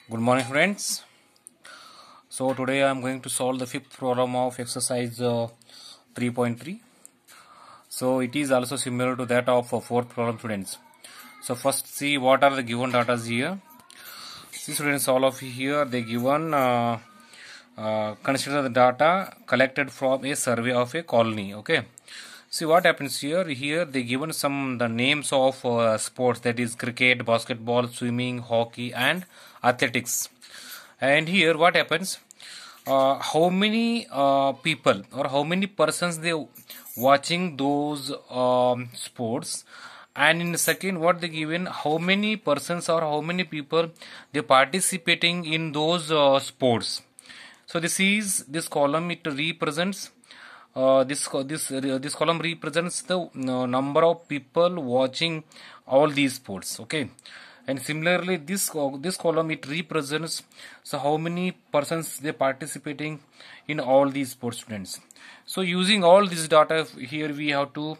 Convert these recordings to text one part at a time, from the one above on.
Good morning, friends. So today I am going to solve the fifth problem of exercise 3.3. So it is also similar to that of fourth problem, students. So first see what are the given data here. See, students, all of you here they given consider the data collected from a survey of a colony. Okay. See what happens here. Here they given the names of sports, that is cricket, basketball, swimming, hockey, and athletics. And here what happens, how many people or how many persons they watching those sports, and in the second what they given, how many persons or how many people they participating in those sports. So this column, it represents this column represents the number of people watching all these sports. Okay. And similarly this column, it represents so how many persons they participating in all these sports, students. So using all this data here, we have to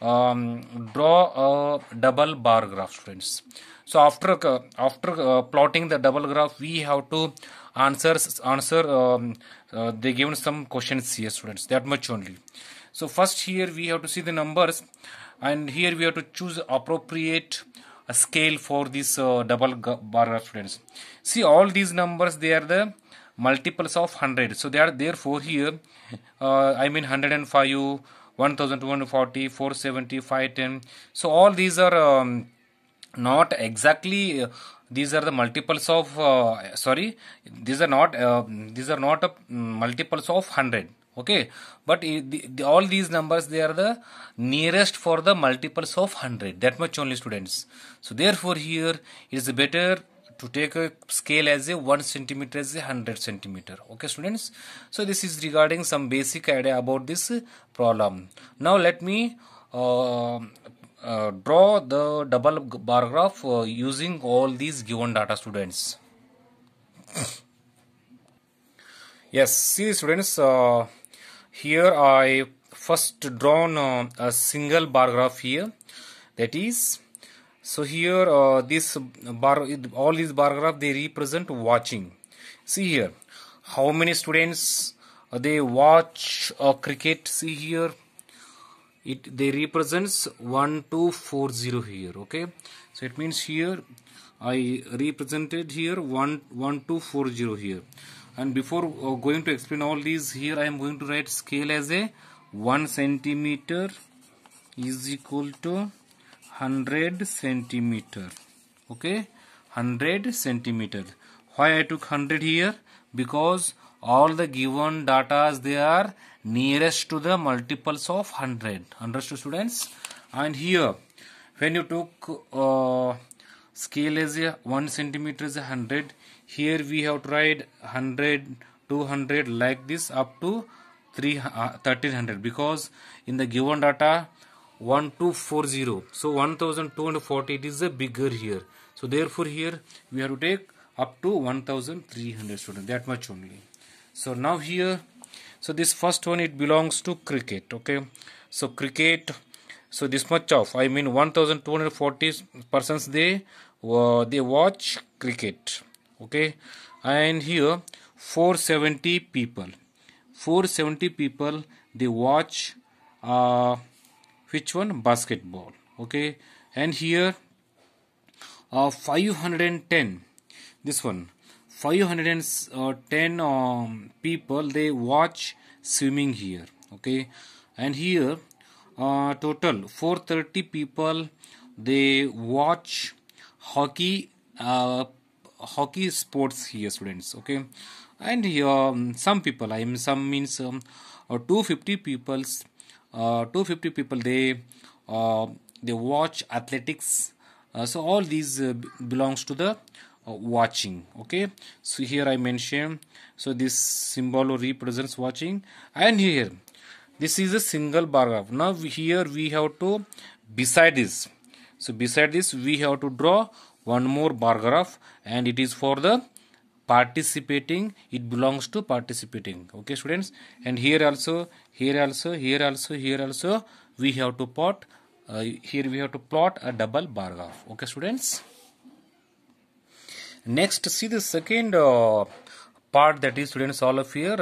draw a double bar graph, students. So after plotting the double graph, we have to answer they given some questions here, students, that much only. So first here we have to see the numbers, and here we have to choose appropriate a scale for this double bar graph, students. See, all these numbers, they are the multiples of 100. So they are therefore here 105, 1240, 470, 510. So all these are not exactly these are the multiples of these are not multiples of 100. Okay, but all these numbers, they are the nearest for the multiples of 100, that much only, students. So therefore here it is better to take a scale as a 1 centimeter as a 100 centimeter. Okay, students. So this is regarding some basic idea about this problem. Now let me draw the double bar graph using all these given data, students. Yes, see, students, here I first drawn a single bar graph here, that is, so here this bar, all these bar graph, they represent watching. See here how many students they watch cricket. See here, they represents 1240 here. Okay, so it means here I represented here 1240 here. And before going to explain all these, here I am going to write scale as a 1 centimeter is equal to 100 centimeter. Okay, 100 centimeter. Why I took 100 here? Because all the given data, they are nearest to the multiples of 100. Understood, students? And here when you took scale as a 1 centimeter is 100, here we have tried 100, 200, like this up to 1300, because in the given data 1240, so 1240, it is a bigger here. So therefore here we have to take up to 1300, students, that much only. So now here, so this first one, it belongs to cricket. Okay, so cricket, so this much of 1240 persons they watch cricket. Okay, and here 470 people they watch which one, basketball. Okay, and here 510, this one 510 people they watch swimming here. Okay, and here total 430 people they watch hockey sports here, students. Okay, and here some people, some means 250 peoples 250 people they watch athletics. So all these belongs to the watching. Okay, so here I mentioned, so this symbol represents watching, and here this is a single bar graph. Now here we have to, beside this, so beside this we have to draw one more bar graph, and it is for the participating, it belongs to participating. Okay, students, and here also, here also, here also, here also we have to plot here we have to plot a double bar graph. Okay, students. Next, see the second part, that is, students, all of here.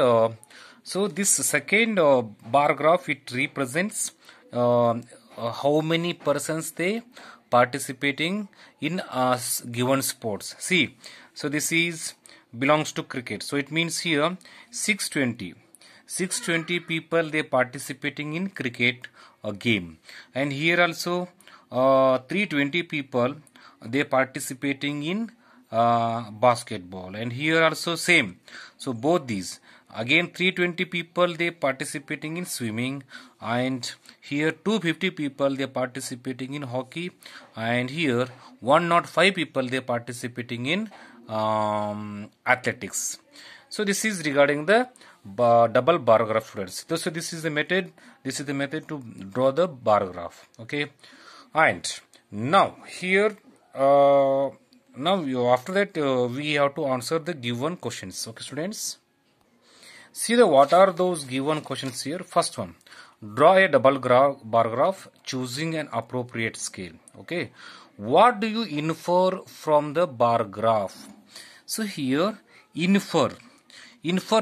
So this second bar graph, it represents how many persons they participating in given sports. See, so this is belongs to cricket. So it means here 620 people they participating in cricket game, and here also 320 people they participating in basketball, and here also same. So both these, again 320 people they participating in swimming, and here 250 people they participating in hockey, and here 105 people they participating in athletics. So this is regarding the double bar graph, students. So this is the method. This is the method to draw the bar graph. Okay, and now here after that we have to answer the given questions. Okay, students. See what are those given questions here. First one, draw a double bar graph choosing an appropriate scale. Okay, what do you infer from the bar graph? So here infer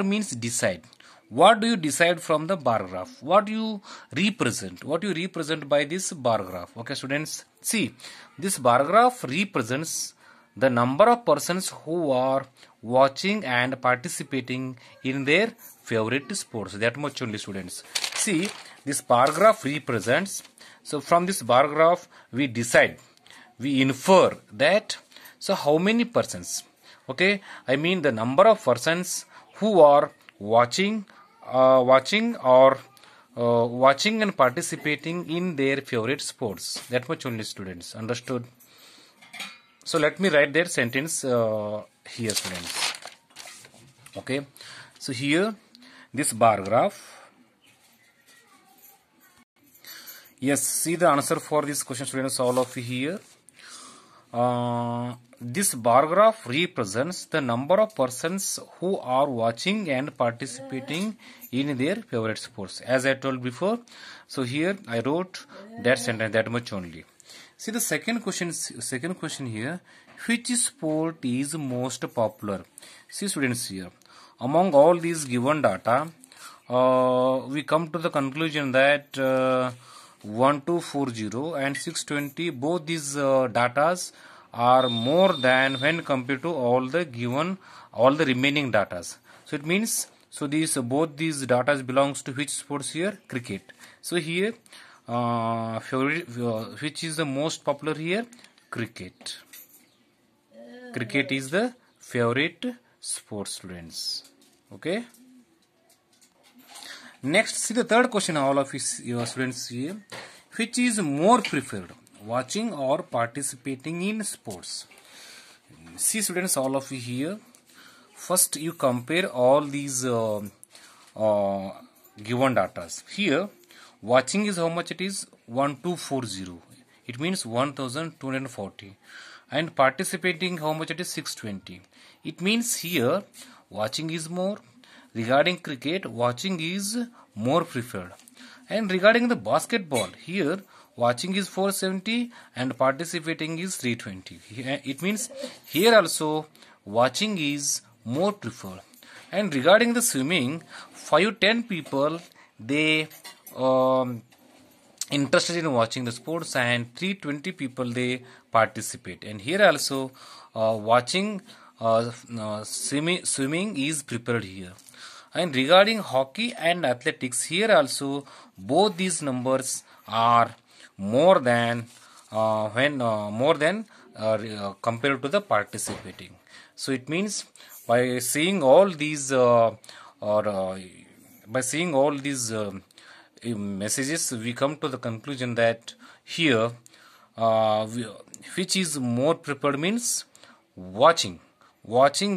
means decide. What do you decide from the bar graph? What do you represent? What do you represent by this bar graph? Okay, students, see, this bar graph represents the number of persons who are watching and participating in their favorite sports. That much only, students. See, this bar graph represents, so from this bar graph we decide, we infer that, so how many persons, okay, I mean the number of persons who are watching and participating in their favorite sports. That much only, students. Understood? So let me write their sentence here, students. Okay, so here this bar graph. Yes, see the answer for this question, students, all of you here. This bar graph represents the number of persons who are watching and participating in their favorite sports, as I told before. So here I wrote that sentence, that much only. See the second question here, which sport is most popular? See, students, here among all these given data, we come to the conclusion that 1240 and 620, both these datas are more than when compared to all the remaining datas. So it means, so both these datas belongs to which sports here? Cricket. So here which is the most popular here? Cricket. Cricket is the favorite sport, students. Okay. Next, see the third question, all of your students here. Which is more preferred, watching or participating in sports? See, students, all of you here. First, you compare all these given datas. Here, watching is how much it is? 1240. It means 1240. And participating, how much it is? 620. It means here watching is more. Regarding cricket, watching is more preferred. And regarding the basketball, here watching is 470 and participating is 320. It means here also watching is more preferred. And regarding the swimming, 510 people they interested in watching the sports, and 320 people they participate. And here also swimming is prepared here. And regarding hockey and athletics, here also both these numbers are more than compared to the participating. So it means by seeing all these messages, we come to the conclusion that here which is more preferred means watching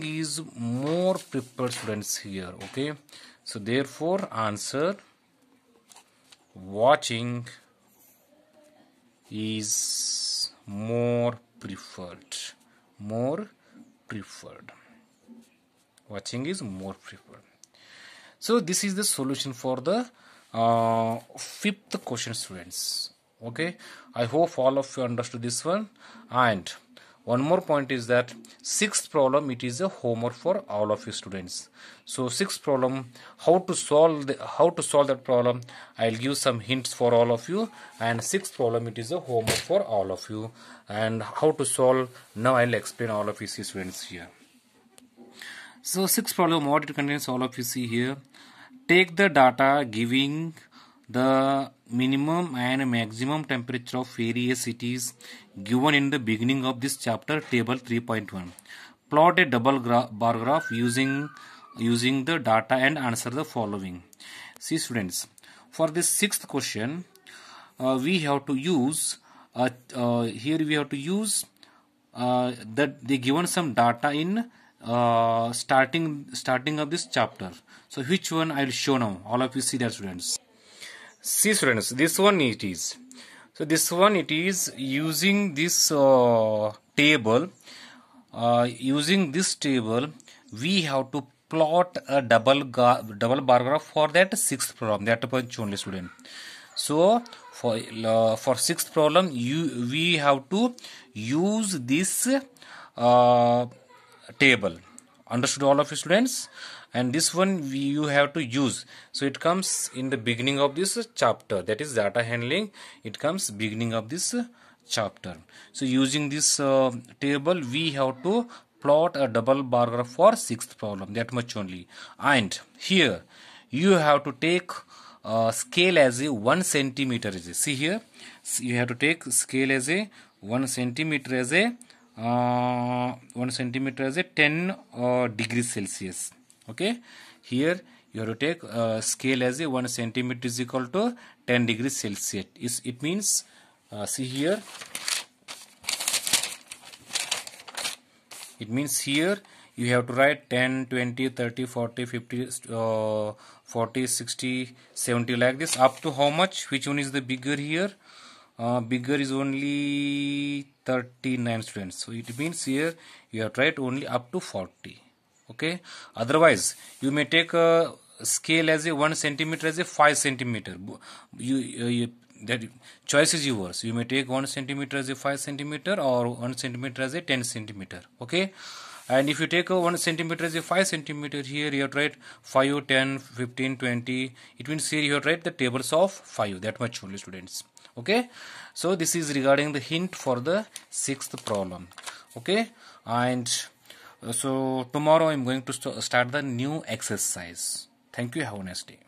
is more preferred, students, here. Okay, so therefore answer watching is more preferred. Watching is more preferred. So this is the solution for the fifth question, students. Okay, I hope all of you understood this one. And one more point is that sixth problem, it is a homework for all of you students. So sixth problem, how to solve that problem, I'll give some hints for all of you, and sixth problem, it is a homework for all of you, and how to solve, now I'll explain all of you see students here. So sixth problem, what it contains, all of you see here. Take the data giving the minimum and maximum temperature of various cities given in the beginning of this chapter, table 3.1. Plot a double bar graph using the data and answer the following. See students, for this sixth question, we have to use here we have to use that they given some data in starting of this chapter. So which one I'll show now? All of you see that students. See students, this one it is. So this one it is using this table. Using this table, we have to plot a double bar graph for that sixth problem. That point only student. So for sixth problem, we have to use this table. Understood all of you students? And this one you have to use. So it comes in the beginning of this chapter, that is data handling. It comes beginning of this chapter. So using this table, we have to plot a double bar graph for sixth problem, that much only. And here you have to take scale as a 1 centimeter. See here, you have to take scale as a 1 centimeter as a 1 centimeter as a 10 degrees Celsius. Okay, here you have to take scale as a 1 centimeter is equal to 10 degrees Celsius. It means, see here, it means here you have to write 10, 20, 30, 40, 50, 40, 60, 70 like this, up to how much? Which one is the bigger here? Bigger is only 39 students. So it means here you have to write only up to 40. Okay, otherwise you may take a scale as a 1 centimeter as a 5 centimeter. That choice is yours. You may take 1 centimeter as a 5 centimeter or 1 centimeter as a 10 centimeter. Okay, and if you take a 1 centimeter as a 5 centimeter, here you have to write 5, 10, 15, 20. It means here you have to write the tables of 5. That much only students. Okay, so this is regarding the hint for the sixth problem. Okay, and so tomorrow I'm going to start the new exercise. Thank you. Have a nice day.